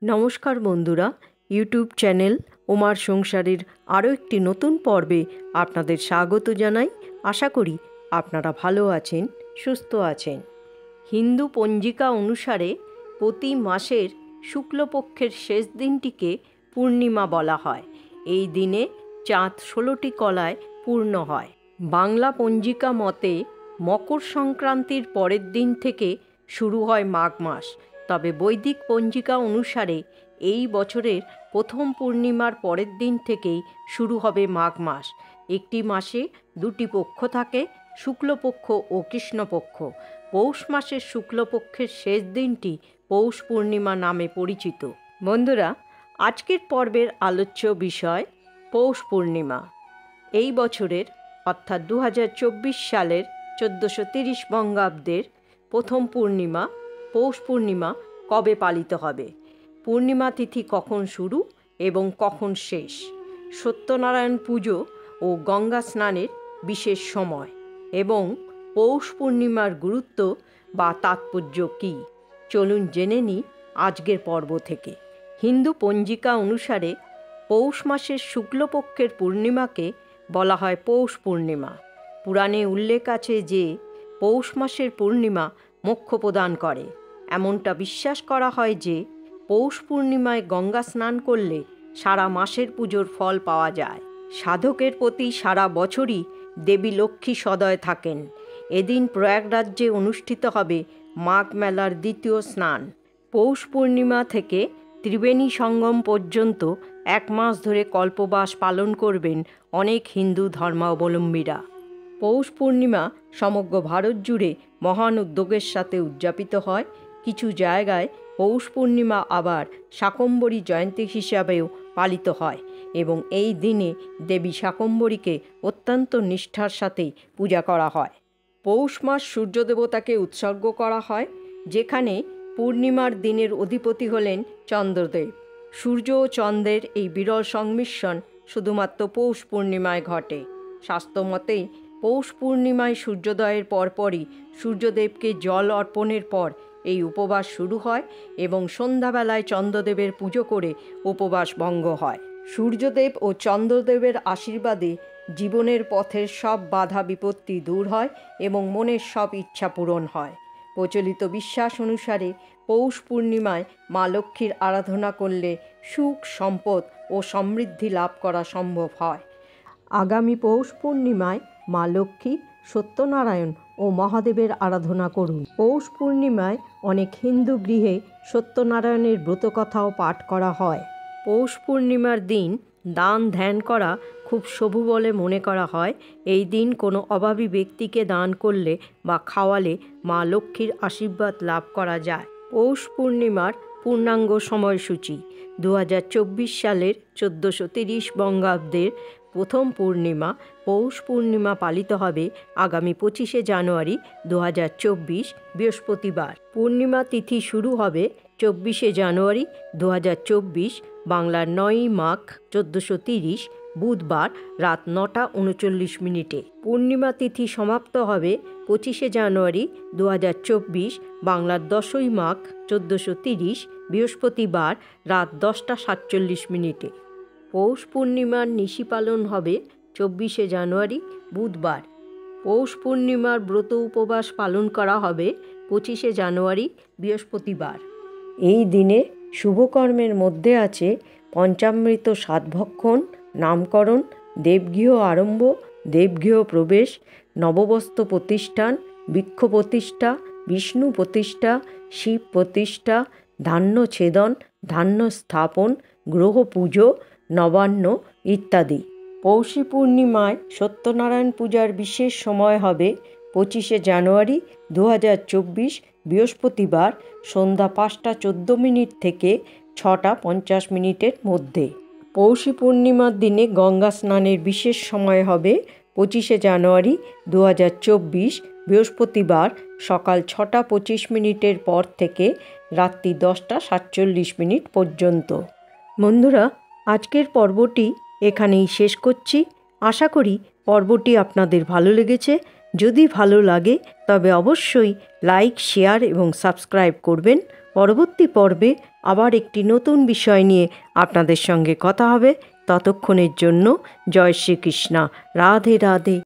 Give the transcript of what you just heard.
নমস্কার বন্ধুরা, YouTube channel ওমার সংসারের আরও একটি নতুন পর্বে আপনাদের স্বাগত জানাই। আশা করি আপনারা ভালো আছেন, সুস্থ আছেন। হিন্দু পঞ্জিকা অনুসারে প্রতি মাসের শুক্লপক্ষের শেষ দিনটিকে পূর্ণিমা বলা হয়। এই দিনে চাঁদ 16টি কলায় পূর্ণ হয়। বাংলা পঞ্জিকা মতে মকর সংক্রান্তির পরের দিন থেকে শুরু হয় মাঘ মাস। তবে বৈদিক পঞ্জিকা অনুসারে এই বছরের প্রথম পূর্ণিমার পরের দিন থেকেই শুরু হবে মাঘ মাস। একটি মাসে দুটি পক্ষ থাকে, শুক্লপক্ষ ও কৃষ্ণপক্ষ। পৌষ মাসের শুক্লপক্ষের শেষ দিনটি পৌষ পূর্ণিমা নামে পরিচিত। বন্ধুরা, আজকের পর্বের আলোচ্য বিষয় পৌষ পূর্ণিমা। এই বছরের অর্থাৎ 2024 সালের 1430 বঙ্গাব্দের প্রথম পূর্ণিমা পৌষ পূর্ণিমা কবে পালিত হবে, পূর্ণিমা তিথি কখন শুরু এবং কখন শেষ, সত্যনারায়ণ পুজো ও গঙ্গা স্নানের বিশেষ সময় এবং পৌষ পূর্ণিমার গুরুত্ব বা তাৎপর্য কী, চলুন জেনে নিই আজকের পর্ব থেকে। হিন্দু পঞ্জিকা অনুসারে পৌষ মাসের শুক্লপক্ষের পূর্ণিমাকে বলা হয় পৌষ পূর্ণিমা। পুরাণে উল্লেখ আছে যে পৌষ মাসের পূর্ণিমা মোক্ষ প্রদান করে। এমনটা বিশ্বাস করা হয় যে পৌষ পূর্ণিমায় গঙ্গা স্নান করলে সারা মাসের পুজোর ফল পাওয়া যায়। সাধকের প্রতি সারা বছরই দেবী লক্ষ্মী সদয় থাকেন। এদিন প্রয়াগরাজ্যে অনুষ্ঠিত হবে মাঘ মেলার দ্বিতীয় স্নান। পৌষ পূর্ণিমা থেকে ত্রিবেণী সঙ্গম পর্যন্ত 1 মাস ধরে কল্পবাস পালন করবেন অনেক হিন্দু ধর্মাবলম্বীরা। পৌষ পূর্ণিমা সমগ্র ভারত জুড়ে মহান উদ্যোগের সাথে উদযাপিত হয়। কিছু জায়গায় পৌষ পূর্ণিমা আবার শাকম্ভরী জয়ন্তী হিসাবেও পালিত হয় এবং এই দিনে দেবী শাকম্ভরীকে অত্যন্ত নিষ্ঠার সাথে পূজা করা হয়। পৌষ মাস সূর্যদেবতাকে উৎসর্গ করা হয়, যেখানে পূর্ণিমার দিনের অধিপতি হলেন চন্দ্রদেব। সূর্য ও চন্দ্রের এই বিরল সংমিশ্রণ শুধুমাত্র পৌষ পূর্ণিমায় ঘটে। শাস্ত্রমতে পৌষ পূর্ণিমায় সূর্যোদয়ের পরপরই সূর্যদেবকে জল অর্পণের পর এই উপবাস শুরু হয় এবং সন্ধ্যাবেলায় চন্দ্রদেবের পুজো করে উপবাস ভঙ্গ হয়। সূর্যদেব ও চন্দ্রদেবের আশীর্বাদে জীবনের পথের সব বাধা বিপত্তি দূর হয় এবং মনের সব ইচ্ছা পূরণ হয়। প্রচলিত বিশ্বাস অনুসারে পৌষ পূর্ণিমায় মা লক্ষ্মীর আরাধনা করলে সুখ, সম্পদ ও সমৃদ্ধি লাভ করা সম্ভব হয়। আগামী পৌষ পূর্ণিমায় মা লক্ষ্মী, সত্যনারায়ণ ও মহাদেবের আরাধনা করুন। পৌষ পূর্ণিমায় অনেক হিন্দু গৃহে সত্যনারায়ণের ব্রতকথাও পাঠ করা হয়। পৌষ পূর্ণিমার দিন দান ধ্যান করা খুব শুভ বলে মনে করা হয়। এই দিন কোনো অভাবী ব্যক্তিকে দান করলে বা খাওয়ালে মা লক্ষ্মীর আশীর্বাদ লাভ করা যায়। পৌষ পূর্ণিমার পূর্ণাঙ্গ সময়সূচি 2024 সালের 1430 বঙ্গাব্দের প্রথম পূর্ণিমা পৌষ পূর্ণিমা পালিত হবে আগামী 25শে জানুয়ারি 2024 বৃহস্পতিবার। পূর্ণিমা তিথি শুরু হবে 24শে জানুয়ারি 2024 বাংলার 9ই মাঘ 1430 বুধবার রাত 9টা 39 মিনিটে। পূর্ণিমা তিথি সমাপ্ত হবে 25শে জানুয়ারি 2024 বাংলার 10ই মাঘ 1430 বৃহস্পতিবার রাত 10টা 47 মিনিটে। পৌষ পূর্ণিমার নিশি পালন হবে 24শে জানুয়ারি বুধবার। পৌষ পূর্ণিমার ব্রত উপবাস পালন করা হবে 25শে জানুয়ারি বৃহস্পতিবার। এই দিনে শুভকর্মের মধ্যে আছে পঞ্চামৃত সাতভক্ষণ, নামকরণ, দেবগৃহ আরম্ভ, দেবগৃহ প্রবেশ, নববস্ত্র প্রতিষ্ঠান, বৃক্ষ প্রতিষ্ঠা, বিষ্ণু প্রতিষ্ঠা, শিব প্রতিষ্ঠা, ধান্য ছেদন, ধান্য স্থাপন, গ্রহ পুজো, নবান্ন ইত্যাদি। পৌষী পূর্ণিমায় সত্যনারায়ণ পূজার বিশেষ সময় হবে 25শে জানুয়ারি 2024 বৃহস্পতিবার সন্ধ্যা 5টা 14 মিনিট থেকে 6টা 50 মিনিটের মধ্যে। পৌষী পূর্ণিমার দিনে গঙ্গা স্নানের বিশেষ সময় হবে 25শে জানুয়ারি 2024 বৃহস্পতিবার সকাল 6টা 25 মিনিটের পর থেকে রাত্রি 10টা 47 মিনিট পর্যন্ত। বন্ধুরা, আজকের পর্বটি এখানেই শেষ করছি। আশা করি পর্বটি আপনাদের ভালো লেগেছে। যদি ভালো লাগে তবে অবশ্যই লাইক, শেয়ার এবং সাবস্ক্রাইব করবেন। পরবর্তী পর্বে আবার একটি নতুন বিষয় নিয়ে আপনাদের সঙ্গে কথা হবে। ততক্ষণের জন্য জয় শ্রীকৃষ্ণ। রাধে রাধে।